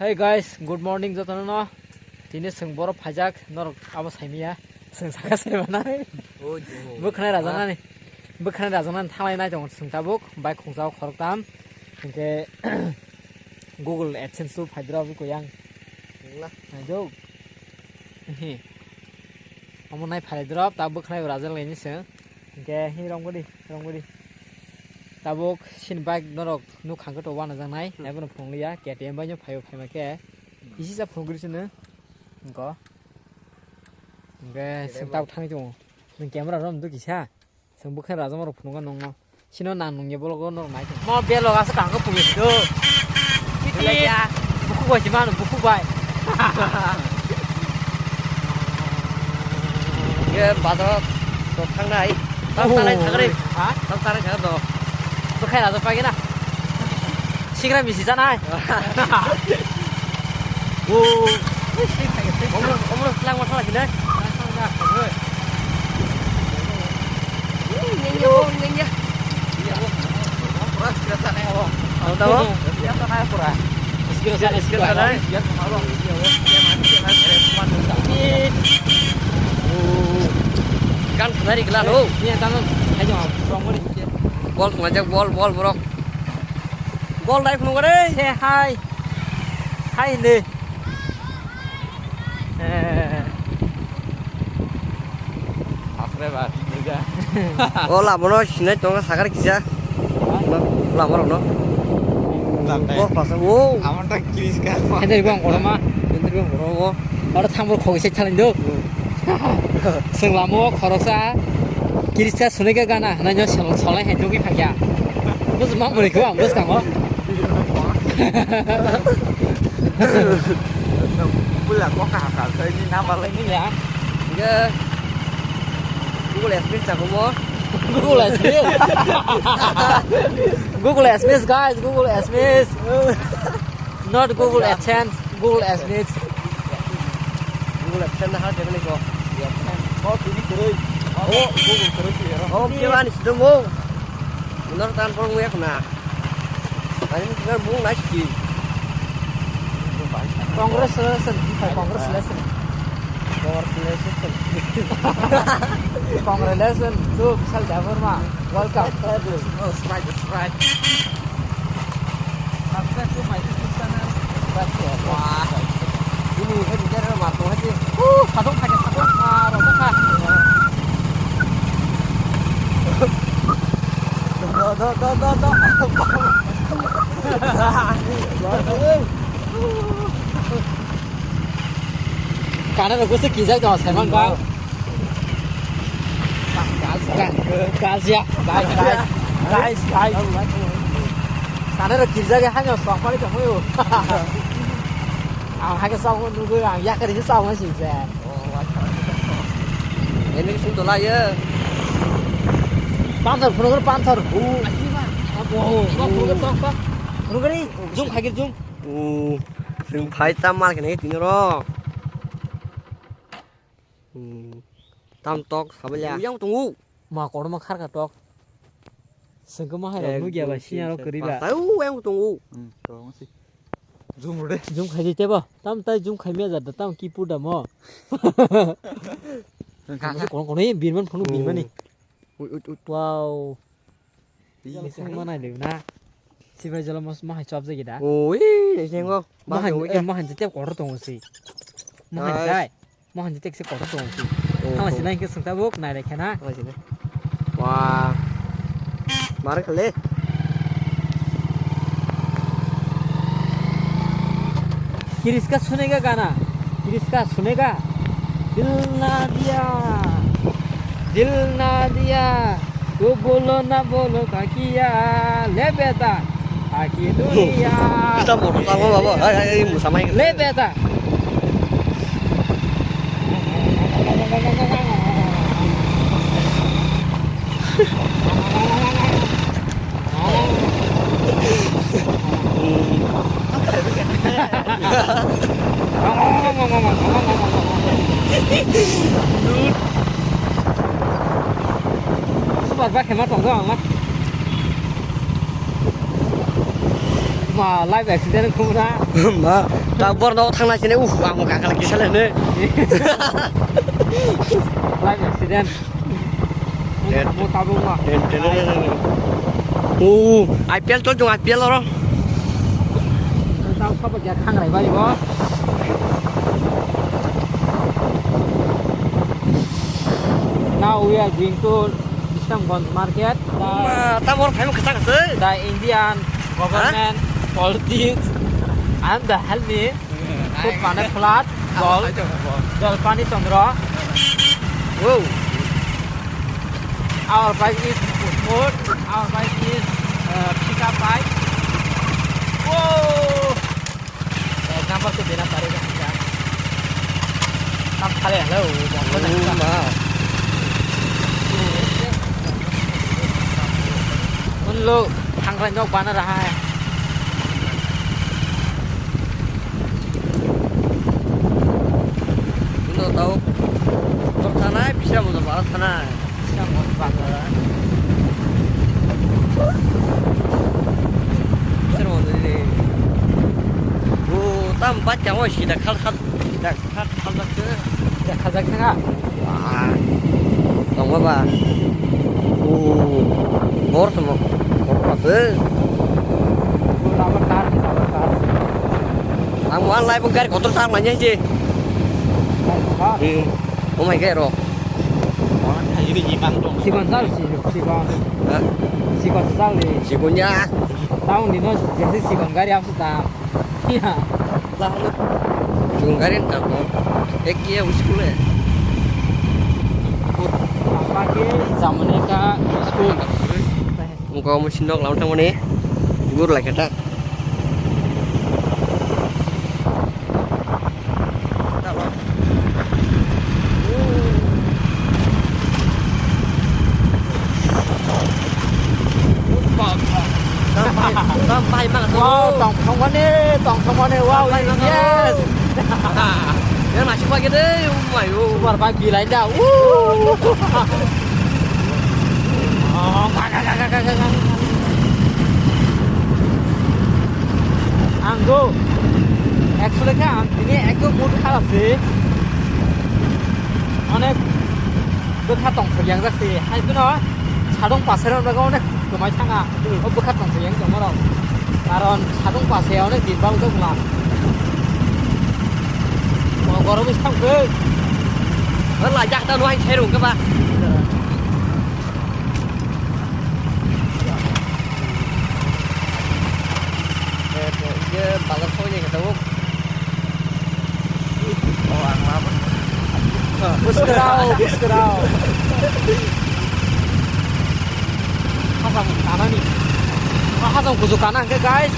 Hey guys, good morning jotono no. Tini sung borok phajak norok abo saimia sung saka saimana. Bukhnai rajana ni. Bukhnai rajana thanglai nai dong sung tabuk bai khongjao khoroktam. Hingke Google AdSense tu phaidra bu koyang. Najok. Hi. Amo nai phalai drop ta bukhnai rajal leni sung. Hingke hi ronggodi. Tabuk sin bike norok nu khangko to wana jangnai naibono phonglia KTM bai nyo phayo phaima ke isi sa phongri sene ko nge sing tab thang jong ning camera rom du kisa sing bukhan raja maro phunga nongo sino nan nong yebol go nor nai mo be lo ga sa kang ko puli do kiti buku bai jiman buku bai ye badok to thangnai thangnai thagre ha thangnai thag do khai là tôi na sigra misi sana ô ông lang một thằng này nhanh nhá ông đâu sigra đấy kan dari gelar lo ini kan ayo from bol ngajak bol bro bol naik nunggu deh say hi nih apa ya juga oh lah mono sini tuh sakar kisah lah mono no oh pas oh aman tak kiris kan hendak bang orang mah ini bro orang tambur kogi secalan itu senglamu koroksa kirista sunega gana nanya soleh hendogi pakya bos mau beli gua bos kamu pula có cả thời đi nam vào lên ini ya ya Google Adsense tak mau Google AdSense guys Google AdSense not Google AdSense Google AdSense Google Adsense hal macam ni kok oh ini terus oh Google terus ya oh kian sudah mau benar tanpa nguyak nah tadi tinggal mau naik sih congratulations congratulations to Vishal Devarma welcome oh strike subscribe to my YouTube channel wah ini kan dia masuk aja Padung rotok karena aku sekizar dong saya bang guys karena sekizar hanya sok kali kamu yuk hai cái sau nó cứ làm yak cái sau nó xì xè ini sudah lah ya panthor nó cái đi zoom khai cái zoom sering fight tamal cái này tí nữa tam tok sabaja yang tunggu mà có nó mà khác cả trọc sừng có mà hay là nuôi gà và xin nó cười ba tahu yang tunggu rồi masih zoom rồi đấy zoom khai gì thế bao tam tay zoom khai mẹ giờ tam kipu đầm ho còn đấy biển vẫn phong biển vẫn đi wow cái mà này được na si bây giờ là mà hay chọc gì đó ôi để xem không mà hành tiếp có rất tốt gì mà hành sai mà hành tiếp sẽ có rất tốt gì thằng này này cái sừng ta bốc này này khá na wah mari kali किसका सुनेगा गाना किसका सुनेगा दिल ना दिया तो बोलो ना बोलो काकिया ले बेटा आकी दुनिया kita mau sama bapak mau samain ले बेटा Sobat bác hemat tổng rồi mà mà live accident không ra mà Tabor no thang na sini ang kakak lagi salah ne. Live accident. Mau tabung nggak? IPL chol chung IPL lo. Tao không bao giờ thang này bao giờ. Now we are going to Istanbul market. Tabor phải một cái sang sớ. The Indian government politics and the healthy food planet flat Jol Pani Chandra. Wow. Our bike is smooth. Our bike is pickup bike. Wow. Example tu bina tarik kan? Tam thale hello. उन लोग थंग रंजोक बना रहा है Itu tahu sana bisa mau bawa sana. Siang mau bangga Bisa mau ini. Tam baca mau sih dah kal dah tu. ya kazak nggak Wah. Tahu apa? Bor semua. Bor apa? lama tar Ang muan lai penggar kotor sang nanya sih. Oh my god, roh. si con sal si con sal di Si punya. tahun ini jadi si con gari apa sudah iya Lah lu. Jungkarin tak kok. Eki ya uskul ya. apa ke zamannya ka school Muka mesin dok lawan sama nih. Gur lah kata. Sampai mang wow tổng thống quan wow yes ya masih pagi deh, super pagi lain dah oh anggo actually kan ini aku mood খারাপ sih অনেক বেখা তংসyang যাচ্ছে হাইতো না সাদং পাশের জায়গা অনেক তোমায় থাঙা ও বেখা তংসyang জমরাও কারণ সাদং পাশে অনেক দিনবাও দংলা গরম থাকবে là chắc tao nói xe rồi các bạn. Bạn thôi như cái đâu. Buskerau. Hasang kanan nih. Hasang kusuk kanan ke guys.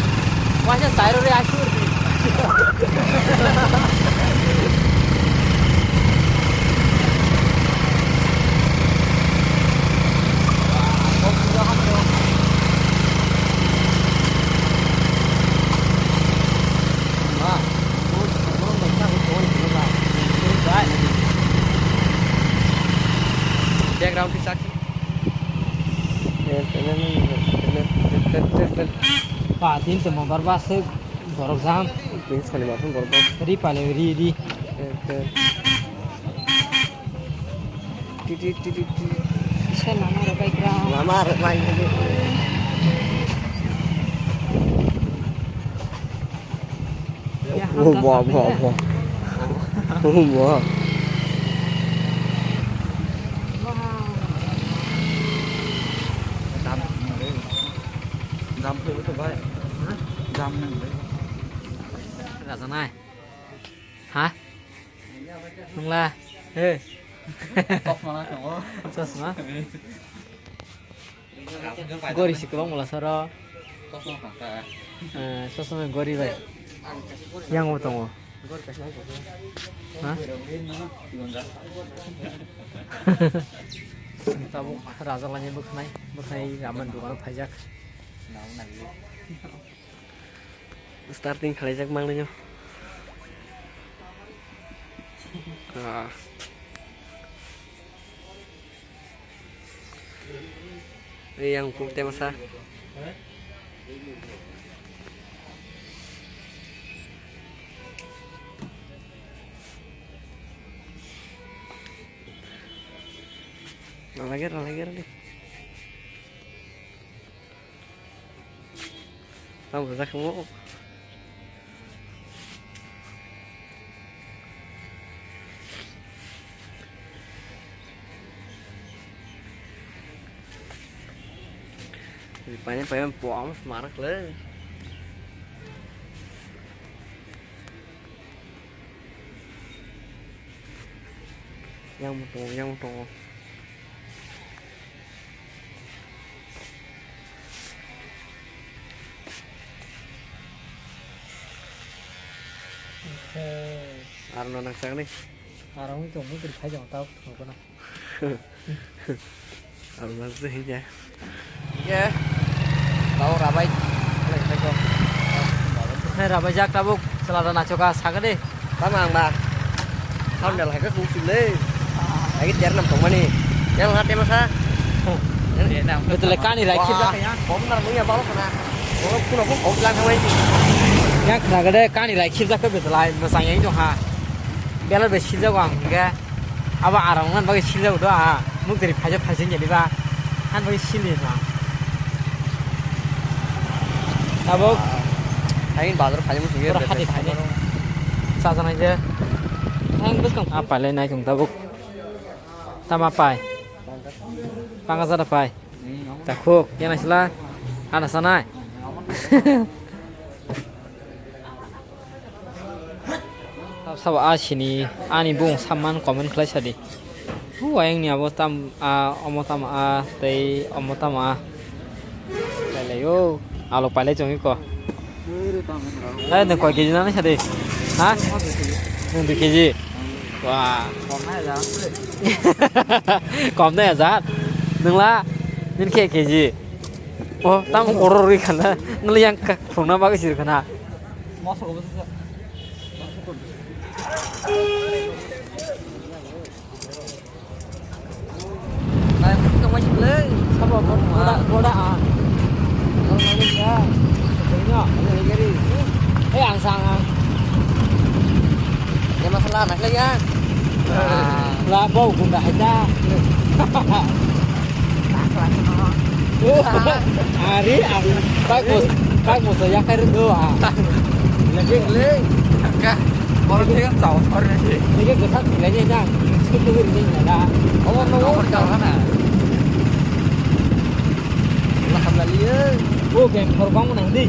Wahnya sayur ya asyur. Background di saksi. Pak tin semua berbahasa borok zam. Ini sekali makan borok. Ri paling ri. Saya lamar baik lah. Lamar main ini. Wah. Dăm thôi cái vậy. Dăm này đấy. Là sao này? Hả? Không là. Ê. Tóc mà nó chẳng có. Sao sao? Gori sih kalau mulai soro. Tóc nó phẳng cả. Sosok gori baik. Yang mau tunggu? Hah? Tabuk raja lainnya berkenai zaman dulu pajak. Starting kali jak mang nyo. Ini yang putih masa. lagi đi. Không phải ra không ngộ. Banyak pengen buang semarang le. Yang một tổ. Nó đang sáng đi. Không chồng mới phải chồng tao không có nào. Nó gì vậy? Yeah. Tao ra bay. Hay là bây giờ ta bốc selada nachoka sáng đi. Tao mang bà. Tao để lại các củ xì lê. Cái chén nằm trong này. Yang hati masa. Betul kan ni lagi kita. Bom ntar punya balok kena. Balok pun aku kau bilang sama ini. Yang kena gede kan ni lagi kita ke betul lah. Masanya itu ha. Biarlah bersih aja enggak. Apa arangan bagi sih udah ah. Mungkin dari pajak jadi bah. Kan bagi sih lah. Tabuk. Ain bazar pajak mesti Berapa hati pajak. Sasan aja. Yang betul apa lain naik chúng tabuk. Tam apa? Pangkas ada apa? Tak kok, yang nasilah, anak sana. Sabu sini, ani bung saman komen kelas tadi. Yang ni abu tam omotam tei omotam Pele yo, alo pele jongi ko. Nih kau keji nana tadi? Hah? Nih keji. Wah. Kom này giá đừng la nên cái gì tăng oro rồi khana nó yang phồng nó bao cái gì khana Này không quay chụp lên. sao mà có đã à không nói đi ra đấy nhá Cái đi. cái ăn sang à Yang masalah nak lagi ya. là bầu cũng đã ra Ari bagus ya kan itu ah Lagi lên. Kak. Baru dia kan tahu orang ni. ini kan kesat nilainya jang itu ini ada Oh, no, perjalanan ah. Alhamdulillah. oh game terbang nanti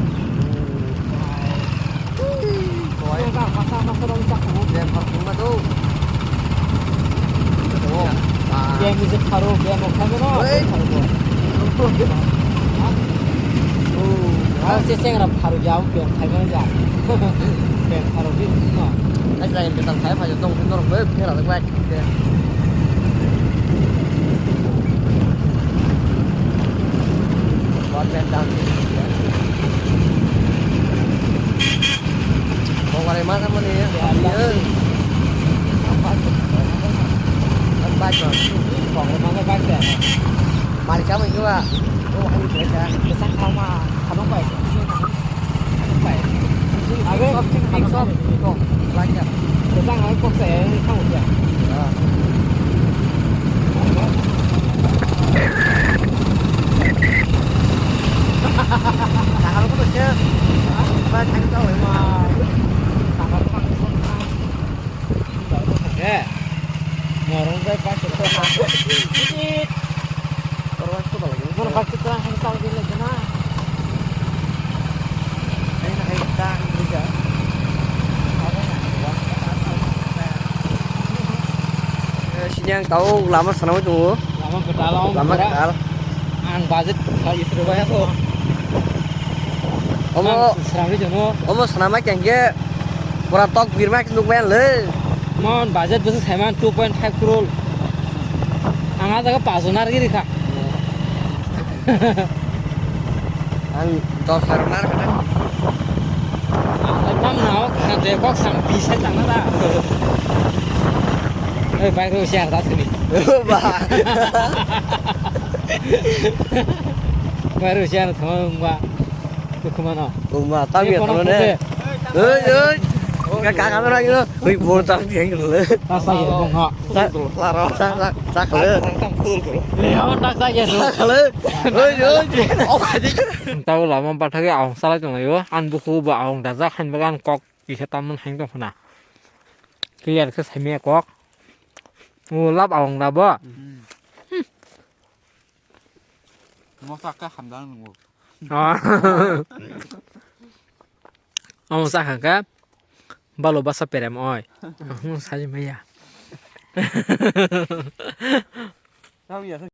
masa dong cak Yang pertama tu. game bisa taruh game mau kan no saya nggak taruh jauh game kayak jauh game taruh di no Cái này người ta thấy phải dùng nó với thế là cái quay. Con bên đang. Con qua đây má sama ni. Anh ba rồi. còn cái mang cái bát để Mà đi cháu mình chưa à? Ô anh đi kìa. cái sắc không mà không phải phải à cái Big shop. Con. Lại kìa. cái sắc ấy cũng sẽ không được Thằng có được chưa? Ba thằng đâu mà. Ngorong saya pakai terus. Terus tu lagi. Mau pakai terus yang tahu dia lagi na. Ini nak kita juga. Sinyang tahu lama sana itu. Lama berdalam. Lama kal. An budget kalau itu banyak tu. Seram ni jono. Senama kengge. Pura tok birmak untuk main le. Mon budget besar sama 2.5 crore. Angkat agak pasonar gini kak. Ang tok sarunar kan. Nam nào nanti kok sam bisa tangan tak. Baik tu share tak sini. Bah. Baru share teman gua. Tu kemana? Mà tao biết nó nè. Ơi ơi. Kakak kamu lagi tuh. Wih, bocah tiếng lửa. ta sai ya bong ha là rồi Ra lửa. tăng phương rồi leo ta sai ya Ra lửa. Ôi ôi. tao là mong bắt thấy ông sao lại trong này ăn bữa khu bảo ông đã ra hành với ăn cọc chỉ sẽ tâm hành trong phần nào cái gì cái sai mẹ cọc ô lắp ông là bơ nó ra cái hành đang ngủ ông sao hàng cái bao lô bát sắp bể em oi ông sao chứ mấy à sao bây giờ